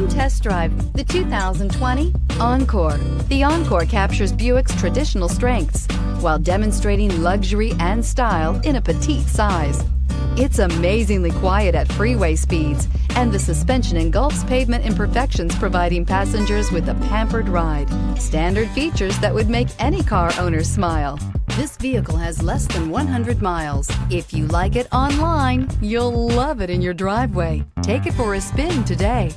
Come test drive the 2020 Encore. The Encore captures Buick's traditional strengths while demonstrating luxury and style in a petite size. It's amazingly quiet at freeway speeds, and the suspension engulfs pavement imperfections, providing passengers with a pampered ride. Standard features that would make any car owner smile. This vehicle has less than 100 miles. If you like it online, you'll love it in your driveway. Take it for a spin today.